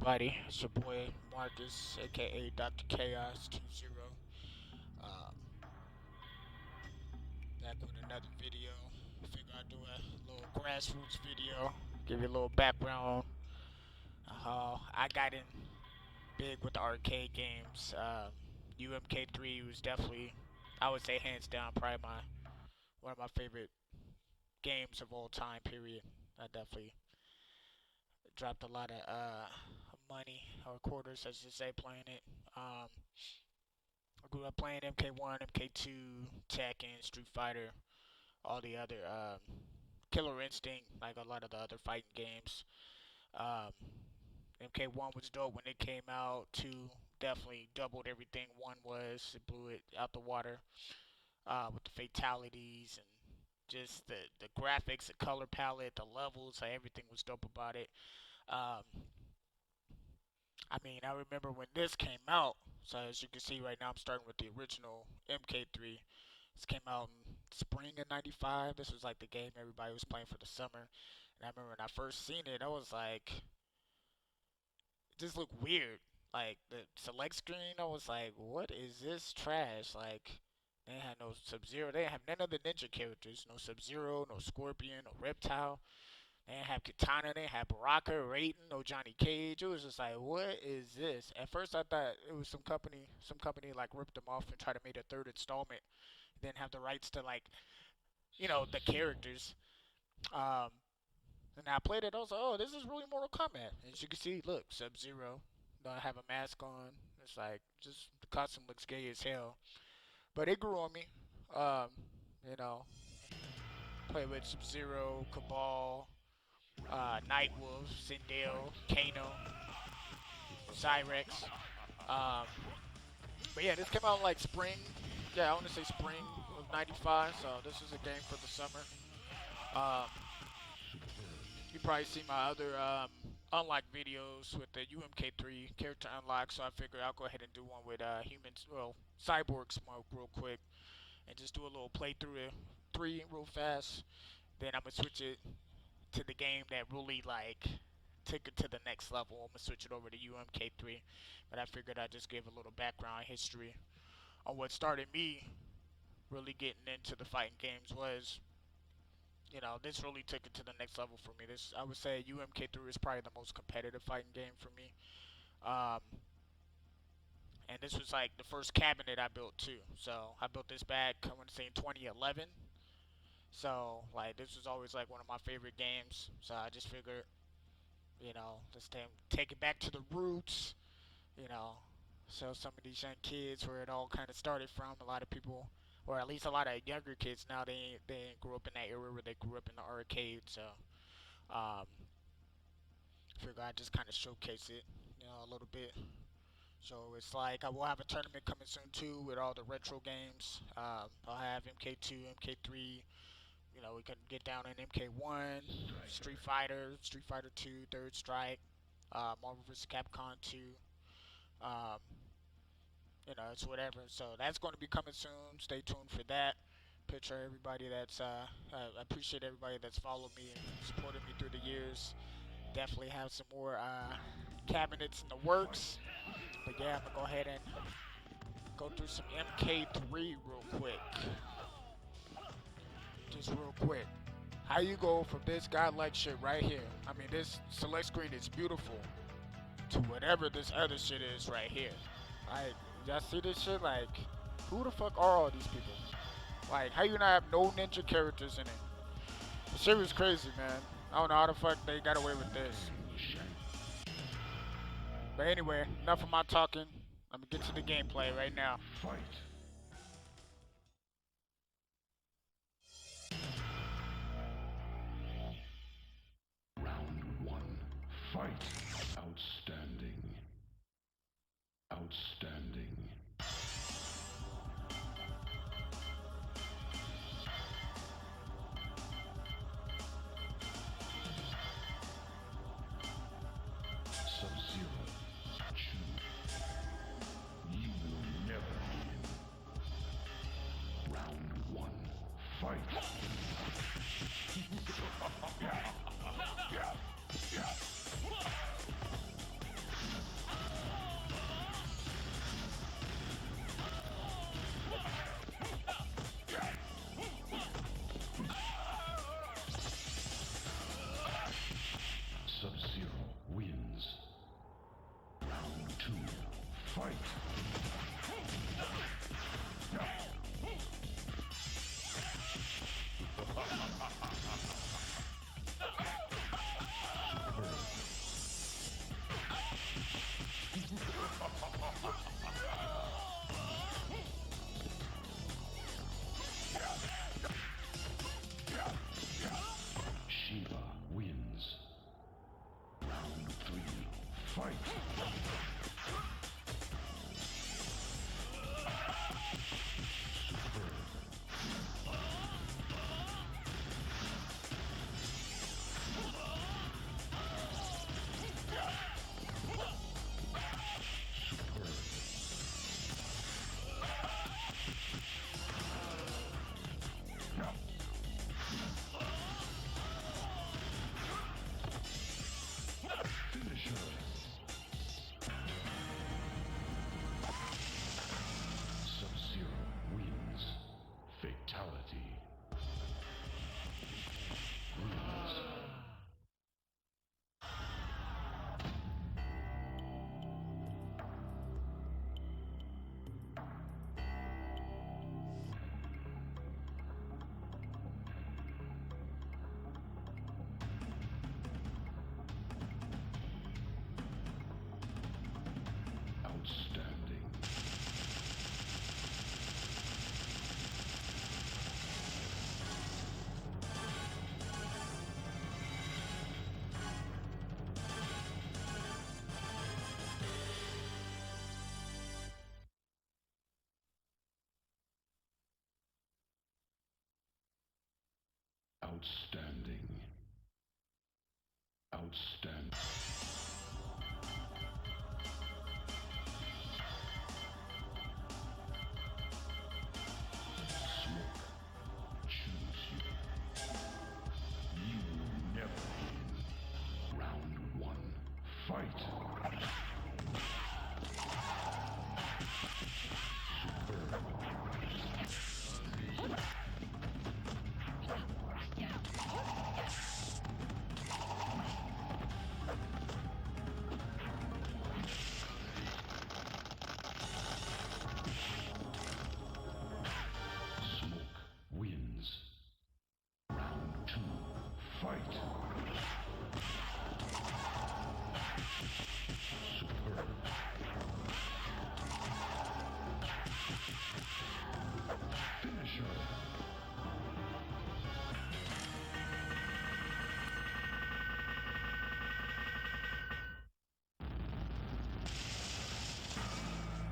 everybody? It's your boy Marcus, aka Dr. Chaos 20. Um, Back with another video. Figure I'd do a little grassroots video, give you a little background on how I got in big with the arcade games. UMK3 was definitely, I would say, hands down, probably one of my favorite games of all time. Period. I definitely dropped a lot of money or quarters, as you say, playing it. I grew up playing MK1, MK2, Tekken, Street Fighter, all the other Killer Instinct, like a lot of the other fighting games. Um, MK1 was dope when it came out. 2 definitely doubled everything 1 was. It blew it out the water with the fatalities and just the graphics, the color palette, the levels, everything was dope about it. Um, I mean, I remember when this came out. So as you can see right now, I'm starting with the original MK3. This came out in spring of '95. This was like the game everybody was playing for the summer. And I remember when I first seen it, I was like, it just looked weird. Like the select screen, I was like, what is this trash? Like they had no Sub-Zero. They didn't have none of the ninja characters. No Sub-Zero, no Scorpion, no Reptile. They didn't have Katana, they didn't have Baraka, Raiden, no Johnny Cage. It was just like, what is this? At first, I thought it was some company like ripped them off and tried to make a third installment. Didn't have the rights to like, the characters. Um, and I played it. I was like, oh, this is really Mortal Kombat. As you can see, look, Sub Zero. Don't have a mask on. It's like just the costume looks gay as hell. But it grew on me. Um, you know, play with Sub Zero, Kabal, Nighhtwolf, Sindel, Kano, Cyrax. Um, but yeah, this came out like spring. Yeah, I want to say spring of '95. So this is a game for the summer. Um, you probably see my other unlock videos with the UMK3 character unlock. So I figured I'll go ahead and do one with humans, well, cyborg smoke real quick, and just do a little playthrough of 3 real fast. Then I'm gonna switch it to the game that really like took it to the next level. I'm gonna switch it over to UMK3, but I figured I'd just give a little background history on what started me really getting into the fighting games. Was this really took it to the next level for me. This, I would say, UMK3 is probably the most competitive fighting game for me. Um, and this was like the first cabinet I built too. So I built this back, I want to say, in 2011. So like this was always like one of my favorite games. So I just figured, let's take it back to the roots. You know, show some of these young kids where it all kind of started from. A lot of people, or at least a lot of younger kids now, they ain't grew up in that era where they grew up in the arcade. So um, figure I just kind of showcase it, a little bit. So it's like I will have a tournament coming soon too with all the retro games. I'll have MK2, MK3. We can get down in MK1, Street Fighter 2, Third Strike, Marvel vs. Capcom 2. Um, it's whatever. So that's going to be coming soon. Stay tuned for that. Picture everybody I appreciate everybody that's followed me and supported me through the years. Definitely have some more cabinets in the works. But yeah, I'm gonna go ahead and go through some MK3 real quick. Just real quick. How you go from this godlike shit right here? I mean, this select screen is beautiful to whatever this other shit is right here. Like, y'all see this shit? Like, who the fuck are all these people? Like, how you not have no ninja characters in it? The shit was crazy, man. I don't know how the fuck they got away with this. But anyway, enough of my talking. Let me get to the gameplay right now. Fight. Round 1. Fight. Outstanding. Outstanding. Sub-Zero. Choose. You will never win. Round 1. Fight. Outstanding. Outstanding. Smoke. Choose you. You will never win. Round one. Fight. Smoke wins. Round two. Fight. Superb. Finisher.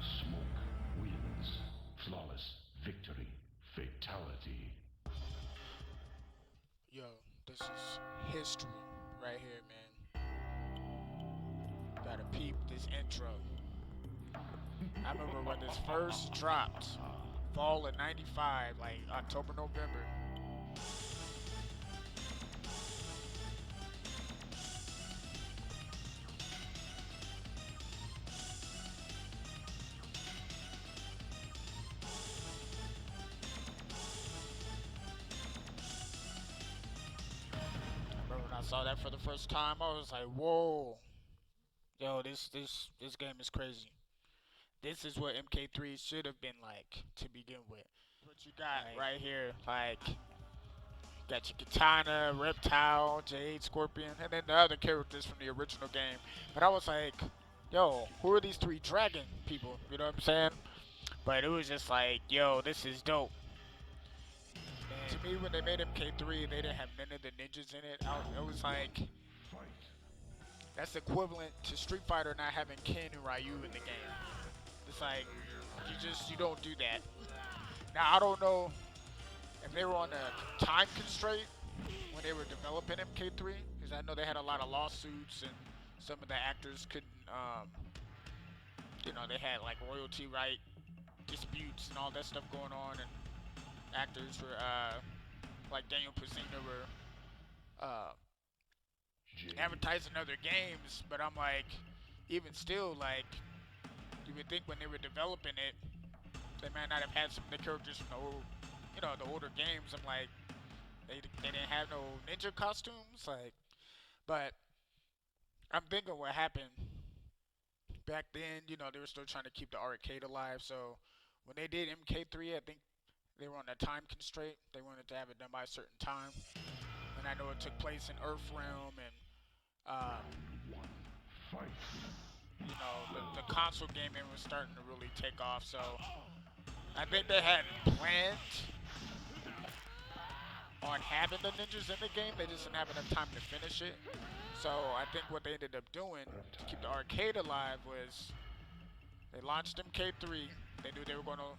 Smoke wins. Flawless victory. Fatality. Yo, this is history right here, man. Gotta peep this intro. I remember when this first dropped, fall of '95, like October, November. I remember when I saw that for the first time, I was like, "Whoa, yo, this game is crazy. This is what MK3 should have been like to begin with." What you got right here, like, got your Katana, Reptile, Jade, Scorpion, and then the other characters from the original game. But I was like, yo, who are these three dragon people? You know what I'm saying? But it was just like, yo, this is dope. And to me, when they made MK3, they didn't have none of the ninjas in it. It was like, that's equivalent to Street Fighter not having Ken and Ryu in the game. It's like, you don't do that. Now, I don't know if they were on a time constraint when they were developing MK3, because I know they had a lot of lawsuits and some of the actors couldn't, they had like royalty right disputes and all that stuff going on, and actors were, like Daniel Pazina were, advertising other games, but I'm like, even still, like, you would think when they were developing it, they might not have had some of the characters from the old, the older games. I'm like, they didn't have no ninja costumes, like, but I'm thinking what happened back then. They were still trying to keep the arcade alive, so when they did MK3, I think they were on a time constraint. They wanted to have it done by a certain time, and I know it took place in Earthrealm, and the console gaming was starting to really take off. So I think they had planned on having the ninjas in the game. They just didn't have enough time to finish it. So I think what they ended up doing to keep the arcade alive was they launched MK3. They knew they were going to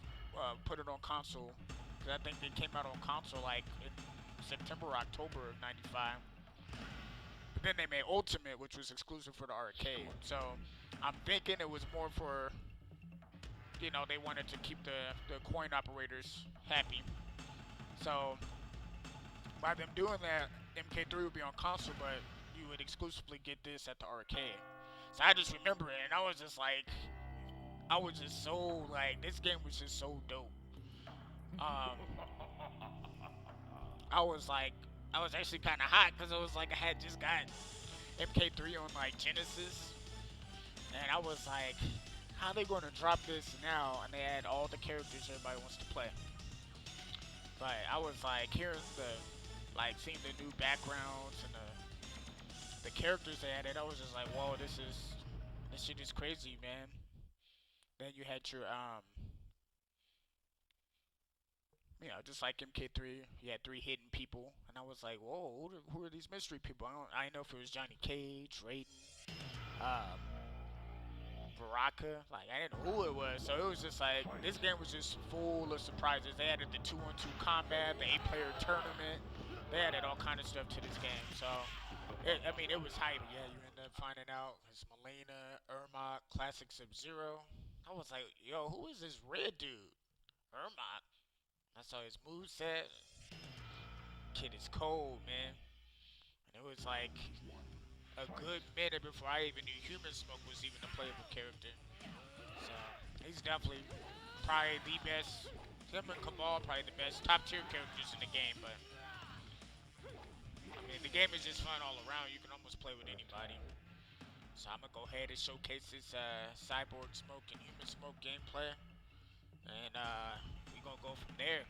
put it on console, because I think they came out on console like in September or October of '95. But then they made Ultimate, which was exclusive for the arcade. So I'm thinking it was more for, they wanted to keep the coin operators happy. So by them doing that, MK3 would be on console, but you would exclusively get this at the arcade. So I just remember it, and I was just so like, this game was just so dope. I was actually kind of hot, because it was like I had just got MK3 on like Genesis, and I was like, how they going to drop this now? And they add all the characters everybody wants to play. But I was like, hearing seeing the new backgrounds and the characters they added, I was just like, whoa, this shit is crazy, man. Then you had your just like MK3, you had three hidden people, and I was like, whoa, who are these mystery people? I didn't know if it was Johnny Cage, Raiden, Baraka. Like, I didn't know who it was, so it was just like, this game was just full of surprises. They added the 2-on-2 combat, the 8-player tournament, They added all kind of stuff to this game, so I mean, it was hype. Yeah, you end up finding out it's Melina, Ermac, Classic Sub-Zero. I was like, yo, who is this red dude? Ermac. I saw his moveset. Kid is cold, man. And it was like a good minute before I even knew Human Smoke was even a playable character. So he's definitely probably the best. Him and Kabal probably the best top tier characters in the game. But I mean, the game is just fun all around. You can almost play with anybody. So I'm gonna go ahead and showcase this Cyborg Smoke and Human Smoke gameplay, and we gonna go from there.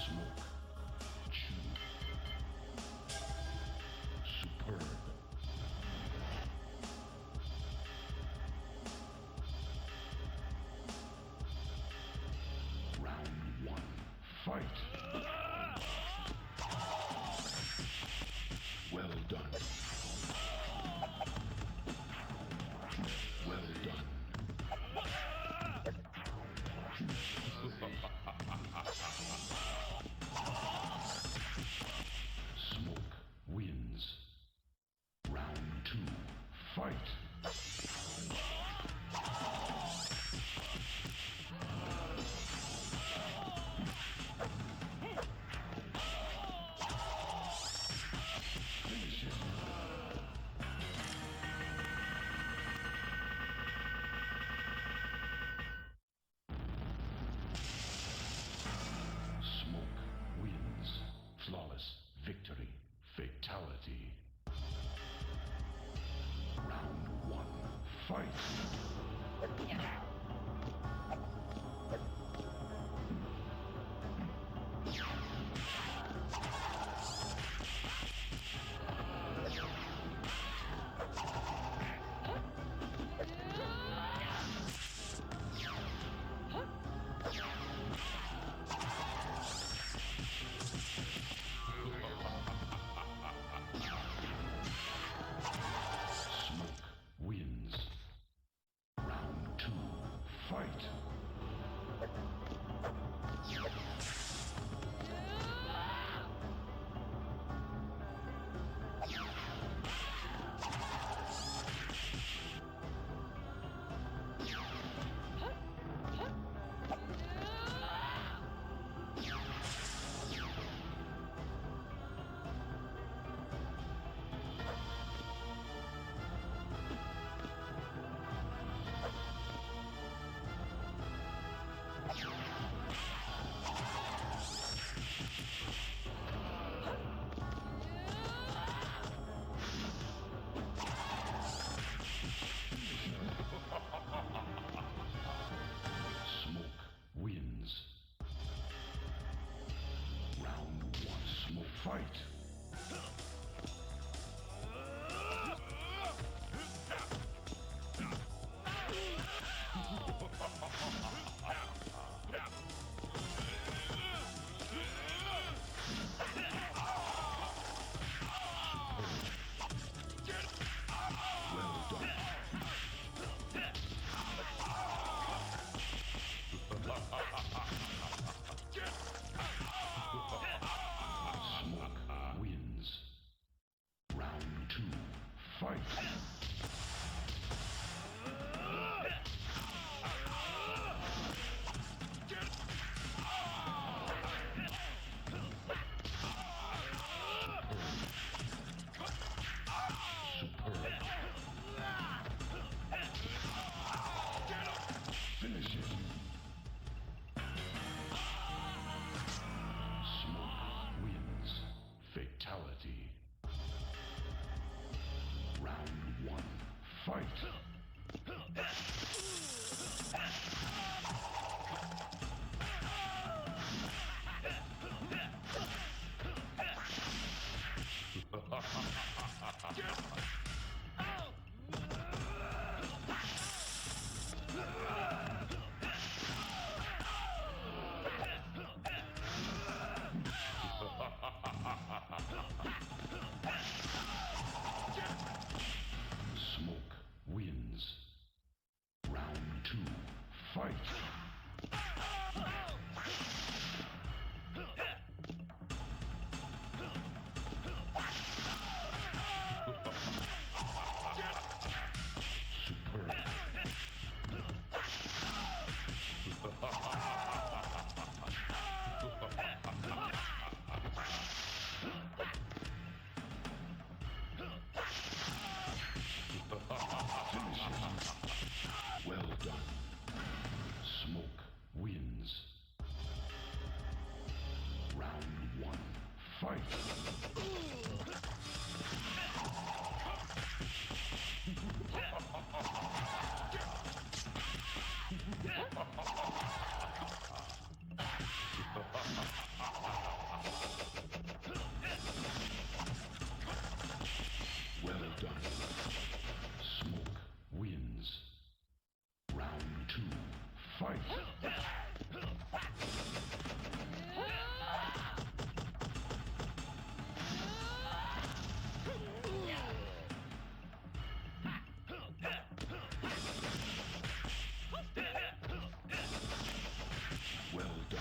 Smoke. Chew. Superb. Round one. Fight. Well done. Well done. Smoke wins. Round two. Fight. Finish him. Smoke wins. Flawless victory. Fatality. Round one. Fight. Smoke wins. Round two. Fight. Smoke wins. Round one. Smoke fight. Well done. Smoke Fight. Superb. Finish him. Well done. Smoke wins. Round one. Fight. Well done. Smoke wins. Round two. Fight. Well done.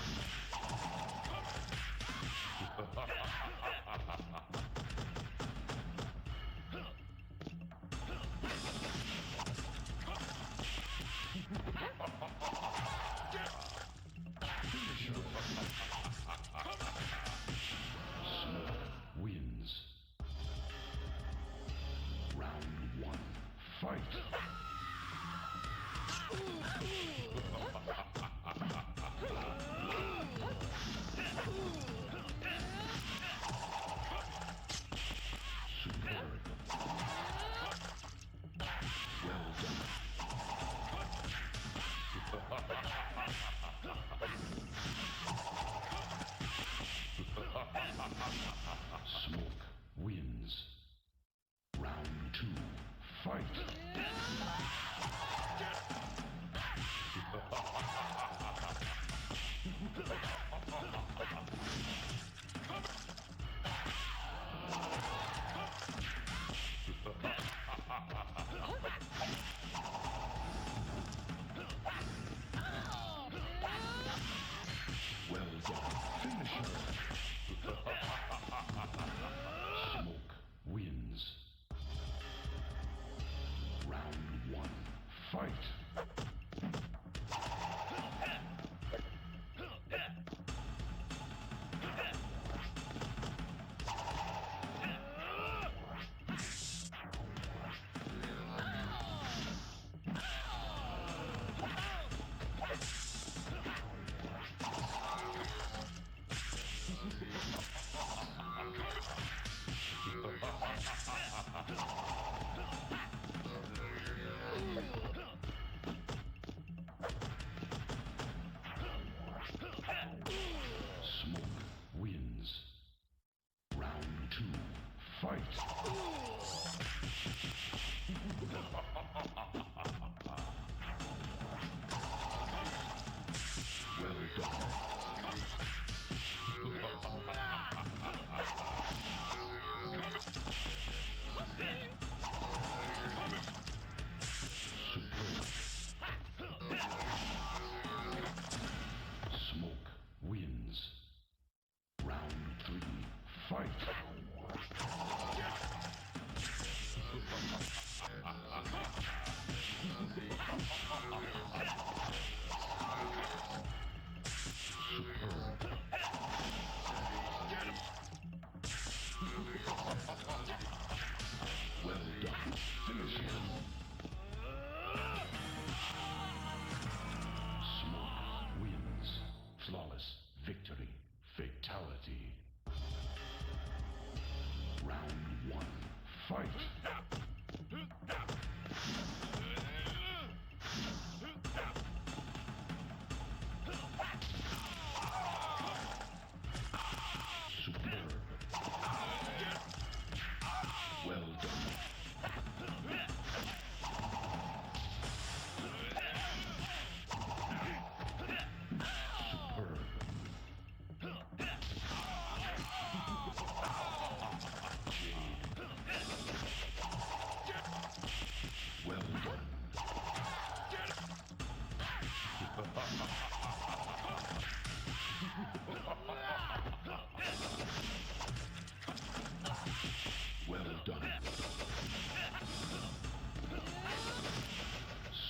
Well done.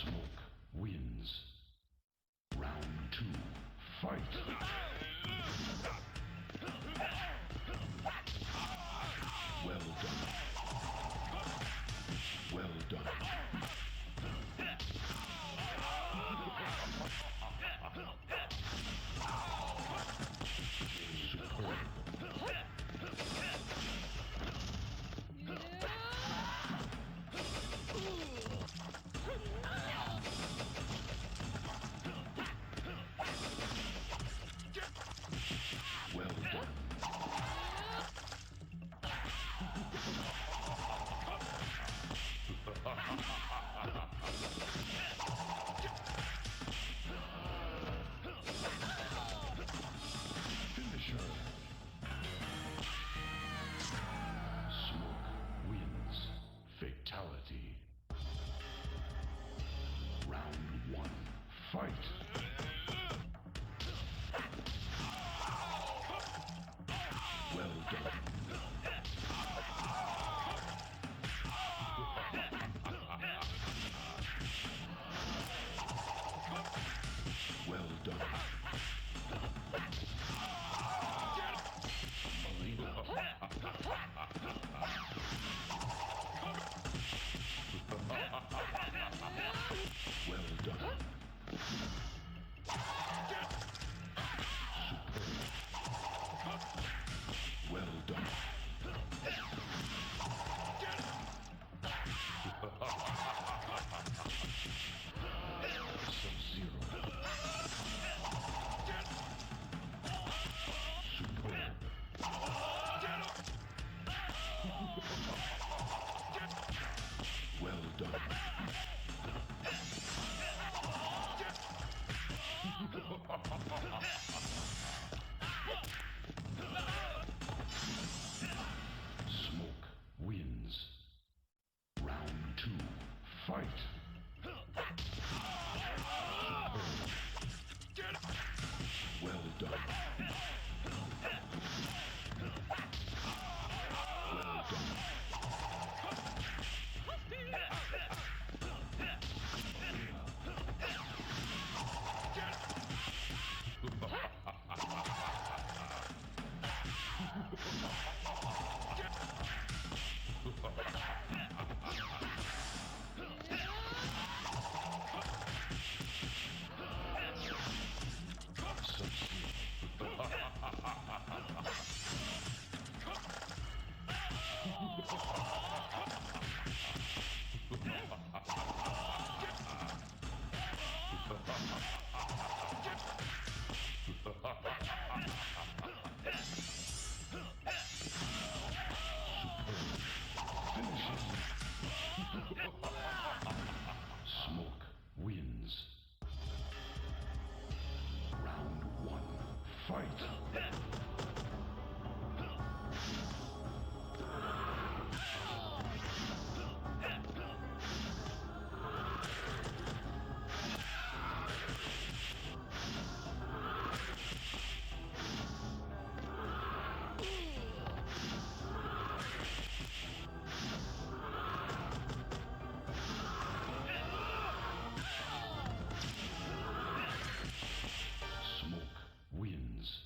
Smoke wins. Round 2. Fight. Well done. Well done. Superb. Well done. Finisher. Smoke wins. Fatality. Round 1. Fight. Well done. Well done. Well done. Superb. Well done. Sub-Zero. Superb. Well done. Smoke wins. Round 2. Fight. Superb. Well done. Well done. Smoke wins. Round 1. Fight. Smoke wins.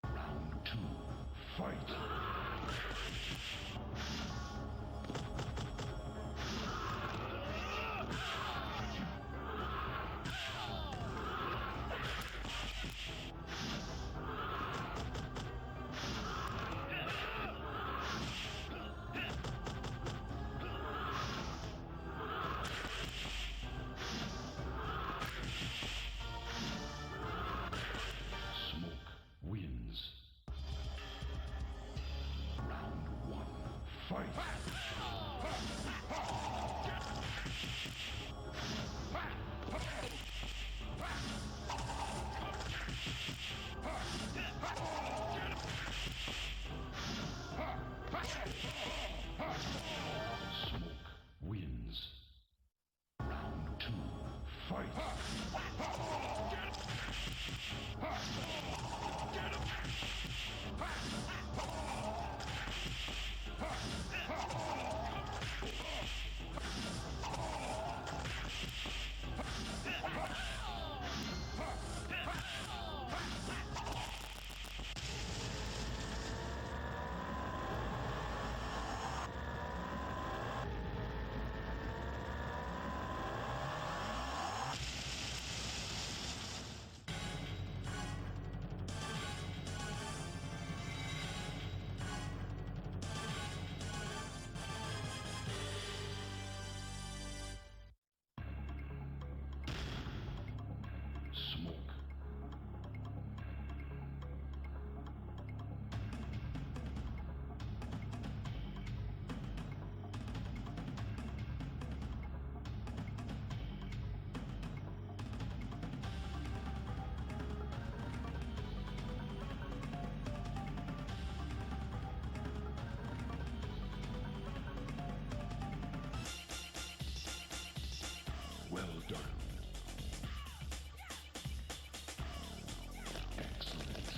Round 2. Fight. Smoke wins. Round 1. Fight. Smoke wins. Round 2. Fight. Smoke. Well done. Excellent.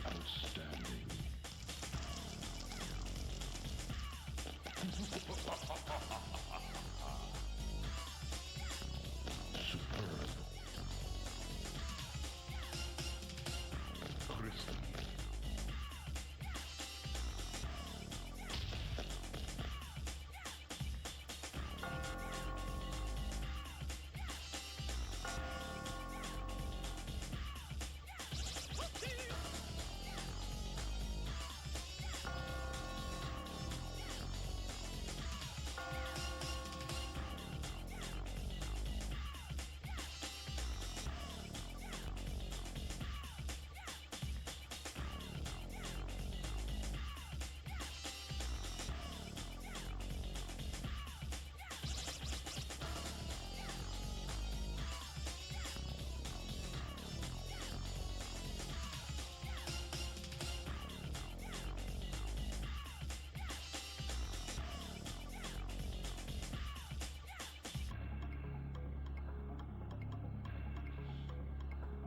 Outstanding. Superb. Crystal.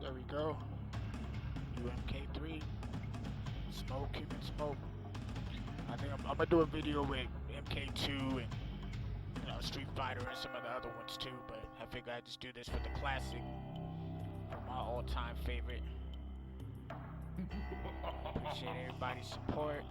There we go. UMK3. Smoke, keep it smoke. I think I'm gonna do a video with MK2 and Street Fighter and some of the other ones too, but I figured I'd just do this for the classic, for my all-time favorite. Appreciate everybody's support.